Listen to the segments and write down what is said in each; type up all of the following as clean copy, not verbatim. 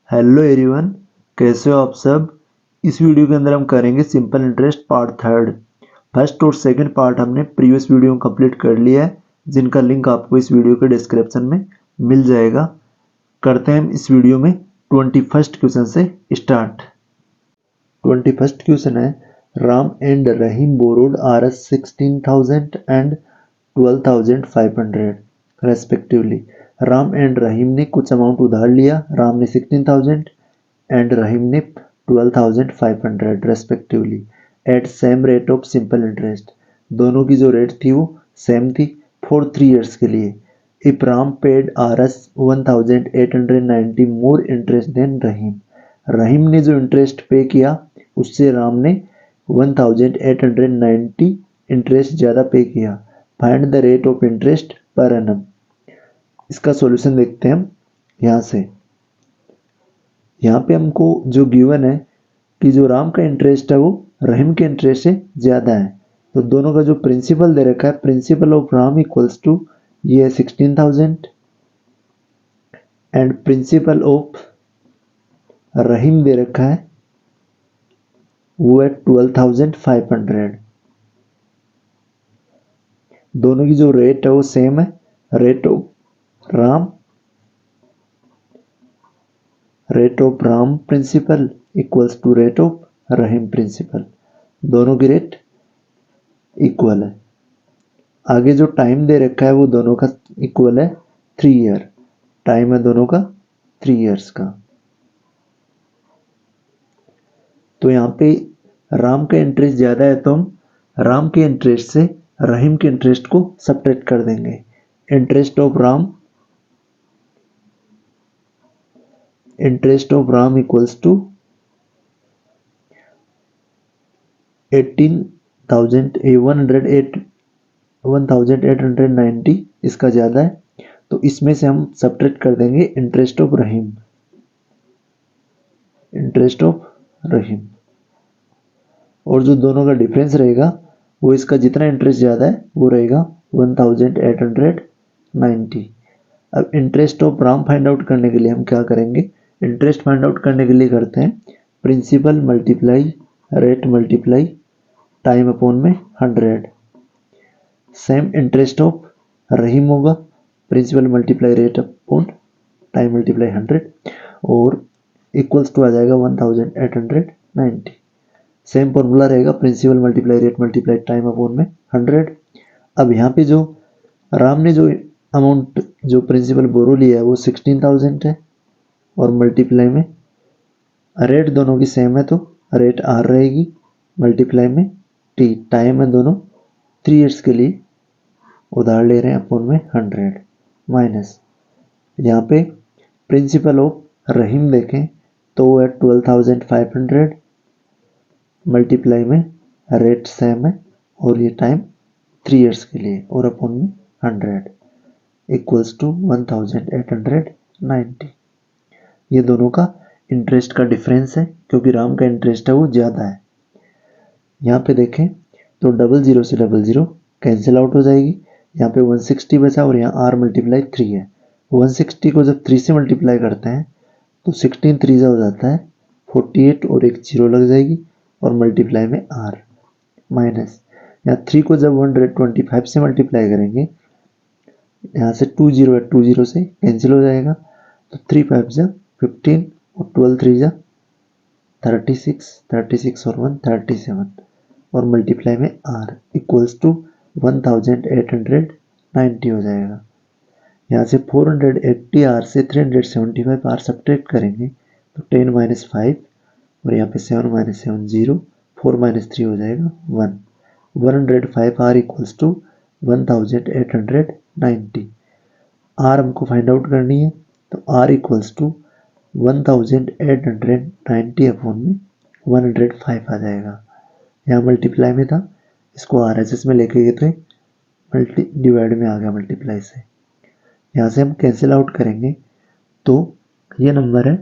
Hello everyone, कैसे हो आप सब। इस वीडियो के अंदर हम करेंगे simple interest part third. First और सेकंड पार्ट हमने प्रीवियस वीडियो में कंप्लीट कर लिया है, जिनका लिंक आपको इस वीडियो के डिस्क्रिप्शन में मिल जाएगा। करते हैं हम इस वीडियो में 21st क्वेश्चन से स्टार्ट। 21st क्वेश्चन है, Ram and Rahim borrowed Rs 16,000 and 12,500 respectively. Ram and Rahim ने कुछ अमाउंट उधार लिया। राम ने 16,000 एंड रहीम ने 12,500 respectively at same rate of simple interest. दोनों की जो रेट थी वो सेम थी फॉर 3 ईयर्स के लिए। If Ram paid Rs 1,890 more interest than Rahim. Rahim ने जो इंटरेस्ट पे किया उससे राम ने 1,890 इंटरेस्ट ज़्यादा पे किया। Find the rate of interest per annum. इसका सॉल्यूशन देखते हैं हम यहाँ से। यहाँ पे हमको जो गिवन है कि जो राम का इंटरेस्ट है वो रहीम के इंटरेस्ट से ज़्यादा है, तो दोनों का जो प्रिंसिपल दे रखा है, principal of Ram equals to ये है 16,000 एंड प्रिंसिपल ऑफ रहीम दे रखा है वो है 12,500। दोनों की जो रेट है वो सेम है। Rate of Ram principal equals to rate of Rahim principal. दोनों की रेट इक्वल है। आगे जो टाइम दे रखा है वो दोनों का इक्वल है 3 ईयर। टाइम है दोनों का 3 ईयर्स का। तो यहाँ पे राम का इंटरेस्ट ज़्यादा है तो हम राम के इंटरेस्ट से रहीम के इंटरेस्ट को सब्ट्रैक्ट कर देंगे। Interest of Ram equals to 1,890, इसका ज़्यादा है तो इसमें से हम सब्ट्रैक्ट कर देंगे इंटरेस्ट ऑफ रहीम। और जो दोनों का डिफरेंस रहेगा वो इसका जितना इंटरेस्ट ज़्यादा है वो रहेगा 1,890। अब interest of Ram find out करने के लिए हम क्या करेंगे, इंटरेस्ट फाइंड आउट करने के लिए करते हैं principal multiply rate multiply time upon में 100। सेम इंटरेस्ट ऑफ रहीम होगा principal multiply rate upon time multiply 100 और इक्वल्स टू आ जाएगा 1,890। सेम फॉर्मूला रहेगा principal multiply rate multiply time upon में 100। अब यहाँ पे जो राम ने जो अमाउंट जो प्रिंसिपल बोरो लिया है वो 16,000 है और मल्टीप्लाई में रेट दोनों की सेम है तो रेट आर रहेगी मल्टीप्लाई में टी। टाइम है दोनों 3 ईयर्स के लिए उधार ले रहे हैं अपॉन में 100 माइनस यहाँ पे प्रिंसिपल ऑफ रहीम देखें तो वो है 12,500 मल्टीप्लाई में रेट सेम है और ये टाइम 3 ईयर्स के लिए और अपॉन में 100 इक्वल्स टू 1,890। ये दोनों का इंटरेस्ट का डिफरेंस है क्योंकि राम का इंटरेस्ट है वो ज़्यादा है। यहाँ पे देखें तो 00 से 00 कैंसिल आउट हो जाएगी। यहाँ पे 160 बचा और यहाँ r मल्टीप्लाई 3 है। 160 को जब 3 से मल्टीप्लाई करते हैं तो 16 3 हो जाता है 48 और एक 0 लग जाएगी और मल्टीप्लाई में r माइनस यहाँ 3 को जब 125 से मल्टीप्लाई करेंगे यहाँ से 20 है 20 से कैंसिल हो जाएगा तो 3 5 जा 15 और 12 3 जा 36 और 1 37 और मल्टीप्लाई में r इक्वल्स टू 1,890 हो जाएगा। यहाँ से 480 r से 375 r सब्ट्रैक्ट करेंगे तो 10 - 5 और यहाँ पे 7 - 7 0 4 - 3 हो जाएगा 1। 105 r इक्वल्स टू 1,890। r हमको फाइंड आउट करनी है तो r इक्वल्स टू 1,890 अपॉन में 105 आ जाएगा। यहाँ मल्टीप्लाई में था इसको RHS में लेके गए थे मल्टी डिवाइड में आ गया मल्टीप्लाई से। यहाँ से हम कैंसिल आउट करेंगे तो ये नंबर है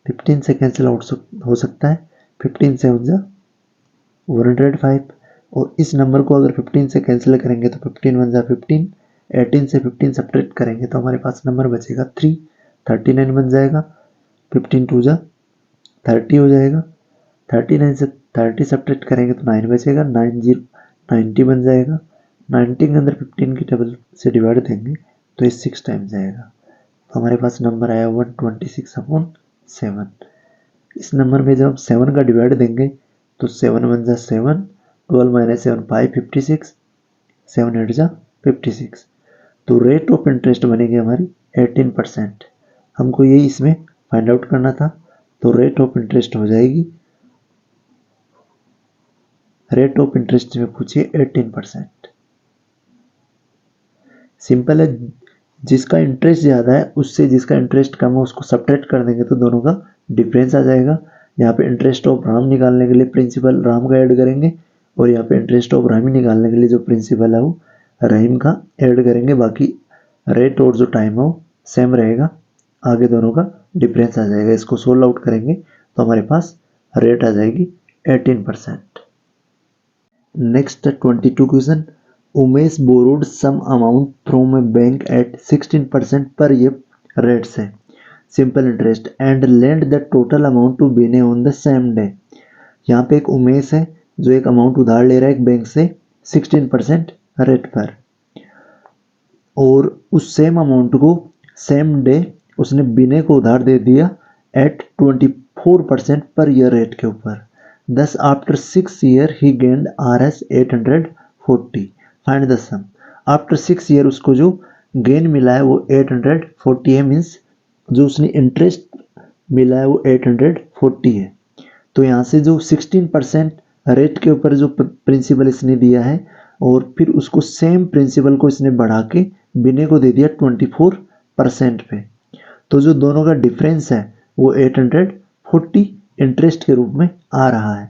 15 से कैंसिल आउट हो सकता है 15 से 105 और इस नंबर को अगर 15 से कैंसिल करेंगे तो 15 1 15 18 से 15 सब्ट्रैक्ट करेंगे तो हमारे पास नंबर बचेगा 3 39 बन जाएगा, 15 टू जा 30 हो जाएगा, 39 से 30 सब्ट्रैक्ट करेंगे तो 9 बचेगा, 90 बन जाएगा, 90 के अंदर 15 की टेबल से डिवाइड देंगे तो ये 6 टाइम्स जाएगा, तो हमारे पास नंबर आया 126/7। इस नंबर में जब हम 7 का डिवाइड देंगे तो 7 बन जा 7, 12 माइनस 7 5 56, 7 8 जा 56, तो रेट ऑफ इंटरेस्ट बनेगी हमारी 18%। हमको यही इसमें फाइंड आउट करना था, तो रेट ऑफ इंटरेस्ट हो जाएगी, रेट ऑफ इंटरेस्ट में पूछिए 18%। सिंपल है, जिसका इंटरेस्ट ज़्यादा है उससे जिसका इंटरेस्ट कम है उसको सब्ट्रैक्ट कर देंगे तो दोनों का डिफरेंस आ जाएगा। यहाँ पे इंटरेस्ट ऑफ राम निकालने के लिए प्रिंसिपल राम का ऐड करेंगे और यहाँ पे इंटरेस्ट ऑफ रामी निकालने के लिए जो प्रिंसिपल है वो रहीम का ऐड करेंगे। बाकी रेट और जो टाइम है वो सेम रहेगा, आगे दोनों का डिफरेंस आ जाएगा। इसको सोल्व आउट करेंगे तो हमारे पास रेट आ जाएगी 18%। Next 22 question, Umesh borrowed some amount from a bank at 16% per year rate से simple interest and lend the total amount to बिने ऑन द सेम डे। यहाँ पे एक उमेश है जो एक अमाउंट उधार ले रहा है एक बैंक से 16% रेट पर, और उस सेम अमाउंट को सेम डे उसने बिने को उधार दे दिया एट 24% पर ईयर रेट के ऊपर। Thus after 6 year he gained Rs 840. Find the sum. After 6 year उसको जो गेन मिला है वो 840 है, मीन्स जो उसने इंटरेस्ट मिला है वो 840 है। तो यहाँ से जो 16% रेट के ऊपर जो प्रिंसिपल इसने दिया है और फिर उसको सेम प्रिंसिपल को इसने बढ़ा के बिने को दे दिया 24% पे, तो जो दोनों का डिफरेंस है वो 840 इंटरेस्ट के रूप में आ रहा है।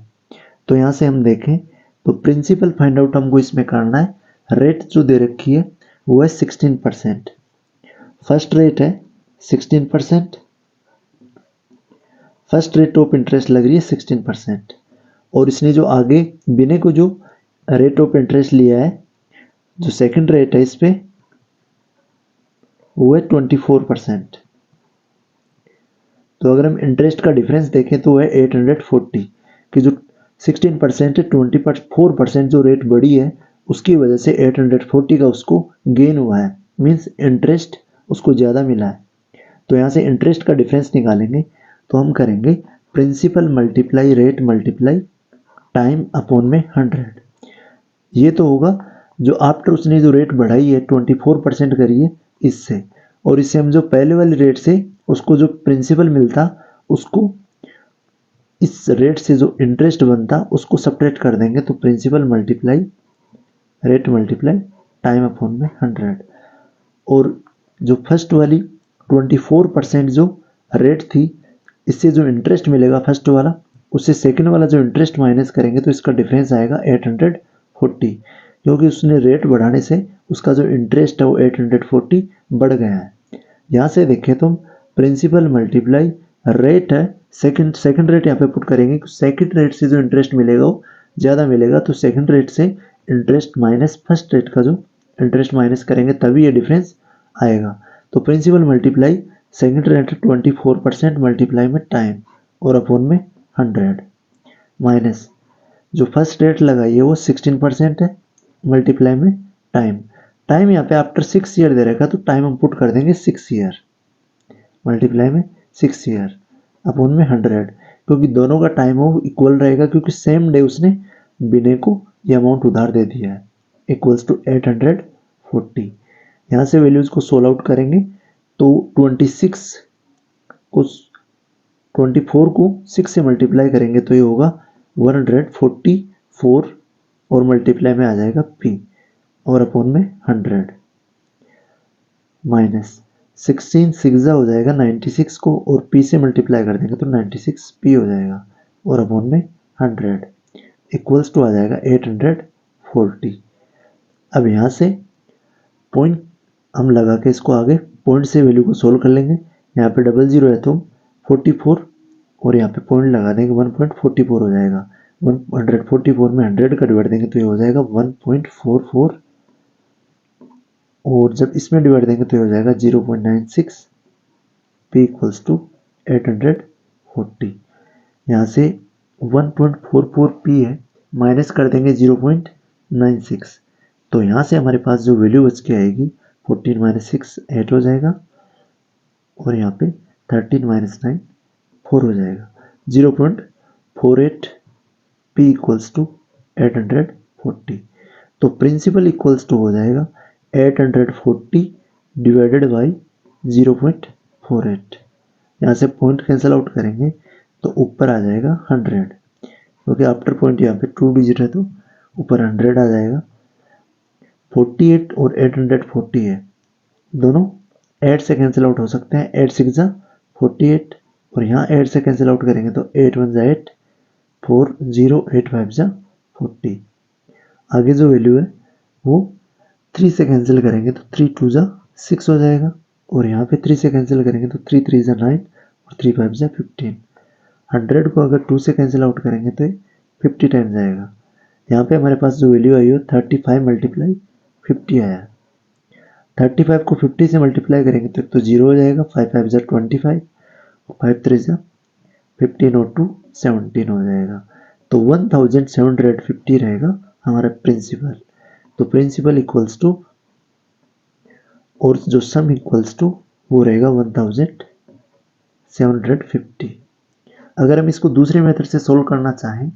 तो यहाँ से हम देखें तो प्रिंसिपल फाइंड आउट हमको इसमें करना है। रेट जो दे रखी है वो है 16%, फर्स्ट रेट है 16%, फर्स्ट रेट ऑफ इंटरेस्ट लग रही है 16%, और इसने जो आगे बिने को जो रेट ऑफ इंटरेस्ट लिया है जो सेकंड रेट है इस पे वो है 24%। तो अगर हम इंटरेस्ट का डिफरेंस देखें तो है 840 कि जो 16% है 24% जो रेट बढ़ी है उसकी वजह से 840 का उसको गेन हुआ है, मींस इंटरेस्ट उसको ज़्यादा मिला है। तो यहाँ से इंटरेस्ट का डिफरेंस निकालेंगे तो हम करेंगे principal multiply rate multiply time upon में 100। ये तो होगा जो आफ्टर उसने जो रेट बढ़ाई है 24% करी है इससे, और इससे हम जो पहले वाली रेट से उसको जो प्रिंसिपल मिलता उसको इस रेट से जो इंटरेस्ट बनता उसको सब्ट्रैक्ट कर देंगे, तो principal multiply rate multiply time upon में 100। और जो फर्स्ट वाली 24% जो रेट थी इससे जो इंटरेस्ट मिलेगा फर्स्ट वाला उससे सेकंड वाला जो इंटरेस्ट माइनस करेंगे तो इसका डिफरेंस आएगा 840, क्योंकि उसने रेट बढ़ाने से उसका जो इंटरेस्ट है वो 840 बढ़ गया है। यहाँ से देखें तो प्रिंसिपल मल्टीप्लाई रेट है, सेकंड रेट यहाँ पे पुट करेंगे, सेकंड रेट से जो इंटरेस्ट मिलेगा वो ज़्यादा मिलेगा, तो सेकंड रेट से इंटरेस्ट माइनस फर्स्ट रेट का जो इंटरेस्ट माइनस करेंगे तभी ये डिफरेंस आएगा। तो principal multiply second rate 24% multiply में टाइम और अपॉन में 100 माइनस जो फर्स्ट रेट लगाई है वो 16% है मल्टीप्लाई में टाइम। टाइम यहाँ पे आफ्टर 6 ईयर दे रखा तो टाइम हम पुट कर देंगे 6 ईयर मल्टीप्लाई में 6 ईयर अपॉन में 100, क्योंकि दोनों का टाइम वो इक्वल रहेगा क्योंकि सेम डे उसने बिने को ये अमाउंट उधार दे दिया है, इक्वल्स टू 840। यहाँ से वैल्यूज़ को सोल्व आउट करेंगे तो 24 को 6 से मल्टीप्लाई करेंगे तो ये होगा 144 और मल्टीप्लाई में आ जाएगा p और अपॉन में 100 माइनस 16 सिक्सा हो जाएगा 96 को और p से मल्टीप्लाई कर देंगे तो 96p हो जाएगा और अपॉन में 100 इक्वल्स टू आ जाएगा 840। अब यहाँ से पॉइंट हम लगा के इसको आगे पॉइंट से वैल्यू को सोल्व कर लेंगे। यहाँ पे 00 है तो 44 और यहाँ पे पॉइंट लगा देंगे 1.44 हो जाएगा। 144 में 100 का डिवाइड देंगे तो ये हो जाएगा 1.44 और जब इसमें डिवाइड देंगे तो ये हो जाएगा 0.96 P इक्वल्स टू 840। यहाँ से 1.44 P है, माइनस कर देंगे 0.96, तो यहाँ से हमारे पास जो वैल्यू बच के आएगी 14 माइनस 6 8 हो जाएगा, और यहाँ पे 13 माइनस 9 4 हो जाएगा। 0.48 P इक्वल्स टू 840। तो प्रिंसिपल इक्वल्स टू हो जाएगा 840 डिवाइडेड बाई 0.48। यहाँ से पॉइंट कैंसिल आउट करेंगे तो ऊपर आ जाएगा 100, क्योंकि आफ्टर पॉइंट यहाँ पे 2 डिजिट है तो ऊपर 100 आ जाएगा। 48 और 840 है, दोनों 8 से कैंसिल आउट हो सकते हैं। 8 6 जा 48, और यहाँ 8 से कैंसिल आउट करेंगे तो 8 1 जा 8, 4 0 8 5 जा 40। आगे जो वैल्यू है वो 3 से कैंसिल करेंगे तो 3 2 जा 6 हो जाएगा, और यहाँ पे 3 से कैंसिल करेंगे तो 3 3 जा 9 और 3 5 जा 15। 100 को अगर 2 से कैंसिल आउट करेंगे तो 50 टाइम्स आएगा। यहाँ पे हमारे पास जो वैल्यू आई हो 35 मल्टीप्लाई 50 आया। 35 को 50 से मल्टीप्लाई करेंगे तो 0 हो जाएगा, 5 5 जा 25, 5 3 जा 15 और 2 17 हो जाएगा। तो 1750 रहेगा हमारा प्रिंसिपल। तो प्रिंसिपल इक्वल्स टू, और जो सम इक्वल्स टू वो रहेगा 1750। अगर हम इसको दूसरे मेथड से सोल्व करना चाहें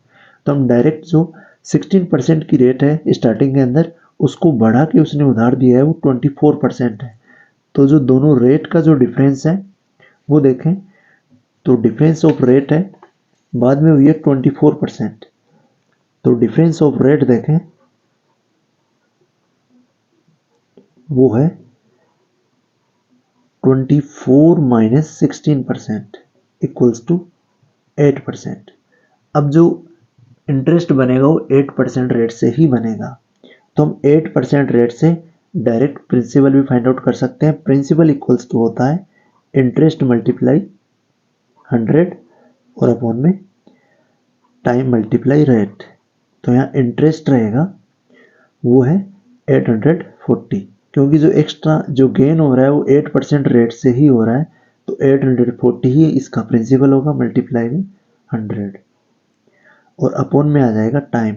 तो हम डायरेक्ट जो 16% की रेट है स्टार्टिंग के अंदर, उसको बढ़ा के उसने उधार दिया है वो 24% है। तो जो दोनों रेट का जो डिफरेंस है वो देखें, तो डिफरेंस ऑफ रेट है, बाद में हुई है 24%, तो डिफरेंस ऑफ रेट देखें वो है 24 माइनस 16% इक्वल्स टू 8%। अब जो इंटरेस्ट बनेगा वो 8% रेट से ही बनेगा, तो हम 8% रेट से डायरेक्ट प्रिंसिपल भी फाइंड आउट कर सकते हैं। प्रिंसिपल इक्वल्स टू होता है इंटरेस्ट मल्टीप्लाई 100 और अपॉन में टाइम मल्टीप्लाई रेट। तो यहाँ इंटरेस्ट रहेगा वो है 840, क्योंकि जो एक्स्ट्रा जो गेन हो रहा है वो 8% रेट से ही हो रहा है, तो 840 ही इसका प्रिंसिपल होगा मल्टीप्लाई में 100, और अपॉन में आ जाएगा टाइम।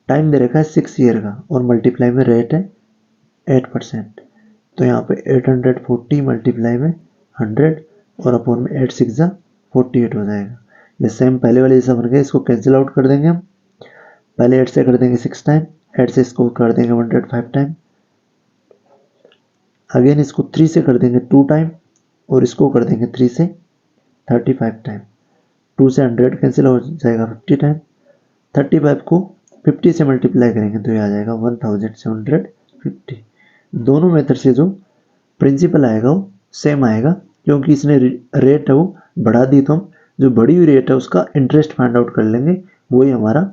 टाइम दे रखा है 6 ईयर का, और मल्टीप्लाई में रेट है 8%, तो यहाँ पे 840 मल्टीप्लाई में 100 और अपॉन में 8 6 जा 48 हो जाएगा। ये सेम पहले वाले जैसा बन गया, इसको कैंसिल आउट कर देंगे हम। पहले 8 से कर देंगे 6 टाइम, 8 से इसको कर देंगे 105 टाइम, अगेन इसको 3 से कर देंगे 2 टाइम, और इसको कर देंगे 3 से 35 टाइम। 2 से 100 कैंसिल हो जाएगा 50 टाइम, 35 को 50 से मल्टीप्लाई करेंगे तो ये आ जाएगा 1750। दोनों मेथड से जो प्रिंसिपल आएगा वो सेम आएगा, क्योंकि इसने रेट है वो बढ़ा दी, तो हम जो बढ़ी हुई रेट है उसका इंटरेस्ट फाइंड आउट कर लेंगे, वही हमारा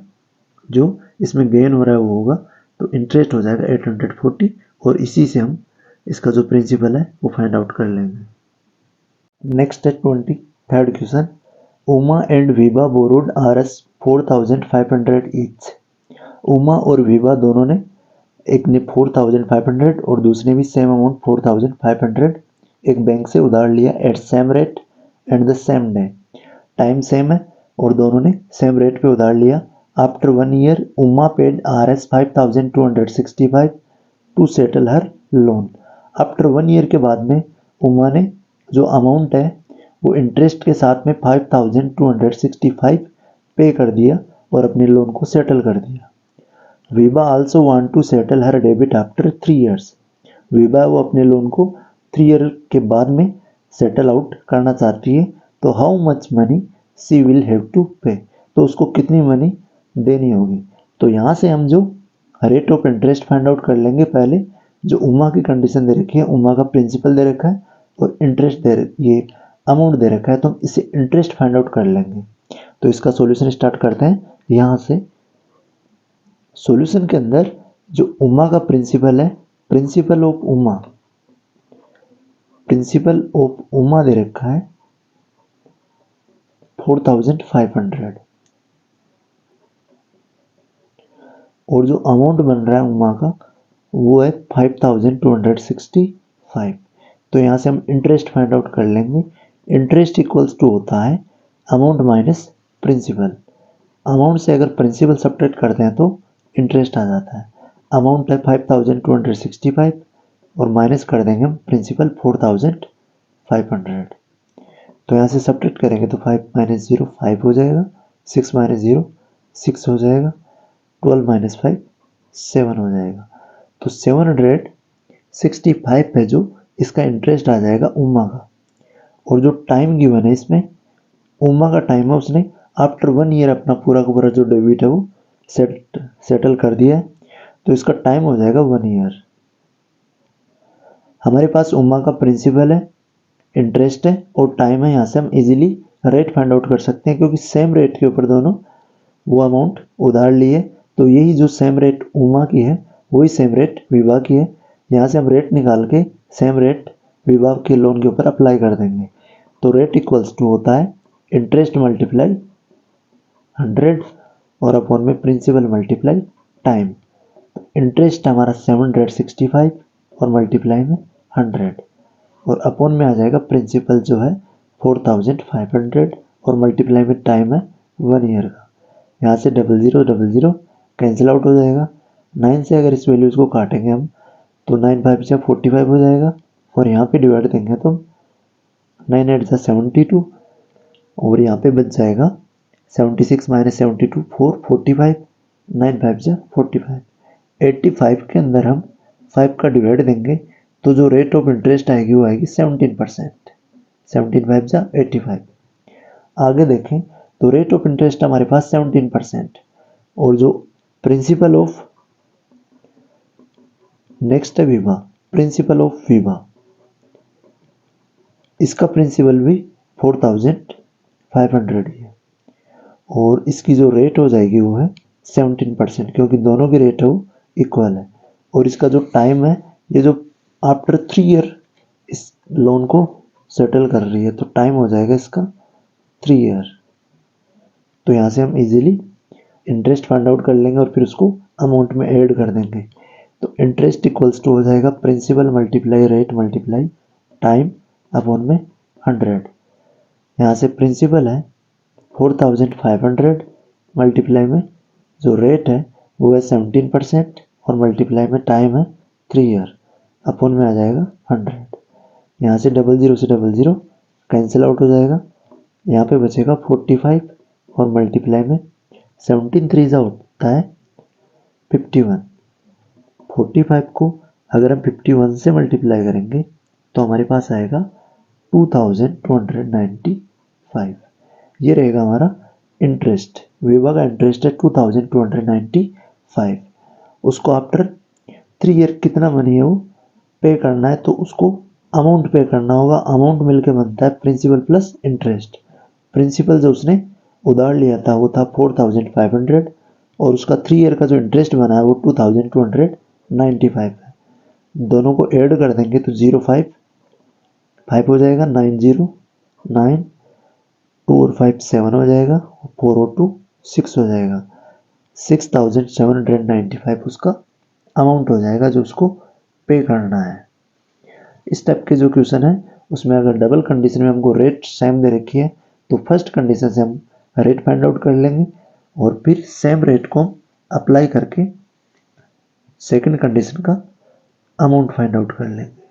जो इसमें गेन हो रहा है वो होगा, तो इंटरेस्ट हो जाएगा 840, और इसी से हम इसका जो प्रिंसिपल है वो फाइंड आउट कर लेंगे। नेक्स्ट है 23rd question. Uma and Vibha borrowed RS 4500 each. Uma और विभा दोनों ने, एक ने 4500 और दूसरे भी सेम अमाउंट 4500 एक बैंक से उधार लिया at same rate and the same day. Time same है और दोनों ने सेम रेट पे उधार लिया। After 1 year Uma paid RS 5265 to settle her loan. After 1 year के बाद में उमा ने जो अमाउंट है वो इंटरेस्ट के साथ में 5265 पे कर दिया और अपने लोन को सेटल कर दिया। Vibha also want to settle her debit after 3 years. Vibha वो अपने लोन को 3 ईयर के बाद में सेटल आउट करना चाहती है, तो how much money she will have to pay, तो उसको कितनी मनी देनी होगी। तो यहाँ से हम जो rate of interest find out कर लेंगे। पहले जो उमा की कंडीशन दे रखी है, उमा का प्रिंसिपल दे रखा है और इंटरेस्ट ये अमाउंट दे रखा है, तो हम इसे इंटरेस्ट फाइंड आउट कर लेंगे। तो इसका सॉल्यूशन स्टार्ट करते हैं। यहाँ से सॉल्यूशन के अंदर जो उमा का प्रिंसिपल है, प्रिंसिपल ऑफ उमा दे रखा है 4500, और जो अमाउंट बन रहा है उमा का वो है 5265। तो यहाँ से हम इंटरेस्ट फाइंड आउट कर लेंगे। इंटरेस्ट इक्वल्स टू होता है अमाउंट माइनस प्रिंसिपल। अमाउंट से अगर प्रिंसिपल सब्ट्रैक्ट करते हैं तो इंटरेस्ट आ जाता है। अमाउंट है 5265 और माइनस कर देंगे हम प्रिंसिपल 4500। तो यहाँ से सब्ट्रैक्ट करेंगे तो 5 माइनस 0 5 हो जाएगा, 6 माइनस 0 6 हो जाएगा, 12 माइनस 5 7 हो जाएगा। तो 765 पे जो इसका इंटरेस्ट आ जाएगा उम्मा का। और जो टाइम गिवन है इसमें, उम्मा का टाइम है उसने आफ्टर 1 ईयर अपना पूरा का पूरा जो डेबिट है वो सेटल कर दिया है, तो इसका टाइम हो जाएगा 1 ईयर। हमारे पास उम्मा का प्रिंसिपल है, इंटरेस्ट है और टाइम है। यहाँ से हम इजीली रेट फाइंड आउट कर सकते हैं क्योंकि सेम रेट के ऊपर दोनों वो अमाउंट उधार लिए, तो यही जो सेम रेट उमा की है वही सेम रेट विभा की है। यहाँ से हम रेट निकाल के सेम रेट विभा के लोन के ऊपर अप्लाई कर देंगे। तो रेट इक्वल्स टू होता है इंटरेस्ट मल्टीप्लाई 100 और अपॉन में प्रिंसिपल मल्टीप्लाई टाइम। इंटरेस्ट हमारा 765 और मल्टीप्लाई में 100 और अपॉन में आ जाएगा प्रिंसिपल जो है 4500 और मल्टीप्लाई में टाइम है 1 ईयर का। यहाँ से 00 कैंसिल आउट हो जाएगा। 9 से अगर इस वैल्यूज़ को काटेंगे हम तो 9 5 से 45 हो जाएगा और यहाँ पे डिवाइड देंगे तो 9 8 से 72 और यहाँ पे बच जाएगा 76 माइनस 72 4 45 9 5 से 45। 85 के अंदर हम 5 का डिवाइड देंगे तो जो रेट ऑफ इंटरेस्ट आएगी वो आएगी 17%। 17 5 से 85। आगे देखें तो रेट ऑफ इंटरेस्ट हमारे पास 17% और जो प्रिंसिपल ऑफ नेक्स्ट है विभा, प्रिंसिपल ऑफ विभा, इसका प्रिंसिपल भी 4500 ही है और इसकी जो रेट हो जाएगी वो है 17% क्योंकि दोनों की रेट है वो इक्वल है। और इसका जो टाइम है ये जो आफ्टर 3 ईयर इस लोन को सेटल कर रही है तो टाइम हो जाएगा इसका 3 ईयर। तो यहाँ से हम इजीली इंटरेस्ट फाइंड आउट कर लेंगे और फिर उसको अमाउंट में ऐड कर देंगे। तो इंटरेस्ट इक्वल्स टू हो जाएगा principal multiply rate multiply time upon में 100। यहाँ से प्रिंसिपल है 4500 मल्टीप्लाई में जो रेट है वो है 17% और मल्टीप्लाई में टाइम है 3 ईयर अपॉन में आ जाएगा 100। यहाँ से 00 से 00 कैंसिल आउट हो जाएगा। यहाँ पे बचेगा 45 और मल्टीप्लाई में 17 3 जा होता है 51। 45 को अगर हम 51 से मल्टीप्लाई करेंगे तो हमारे पास आएगा 2295। ये रहेगा हमारा इंटरेस्ट। विभा का इंटरेस्ट है 2295। उसको आफ्टर 3 ईयर कितना मनी है वो पे करना है तो उसको अमाउंट पे करना होगा। अमाउंट मिलके बनता है प्रिंसिपल प्लस इंटरेस्ट। प्रिंसिपल जो उसने उधार लिया था वो था 4500 और उसका 3 ईयर का जो इंटरेस्ट बना है वो 2295 है। दोनों को ऐड कर देंगे तो 05 5 हो जाएगा, 90 9 2 और 5 7 हो जाएगा, 4 और 2 6 हो जाएगा। 6795 उसका अमाउंट हो जाएगा जो उसको पे करना है। इस टाइप के जो क्वेश्चन है उसमें अगर डबल कंडीशन में हमको रेट सेम दे रखी है तो फर्स्ट कंडीशन से हम रेट फाइंड आउट कर लेंगे और फिर सेम रेट को अप्लाई करके सेकंड कंडीशन का अमाउंट फाइंड आउट कर लेंगे।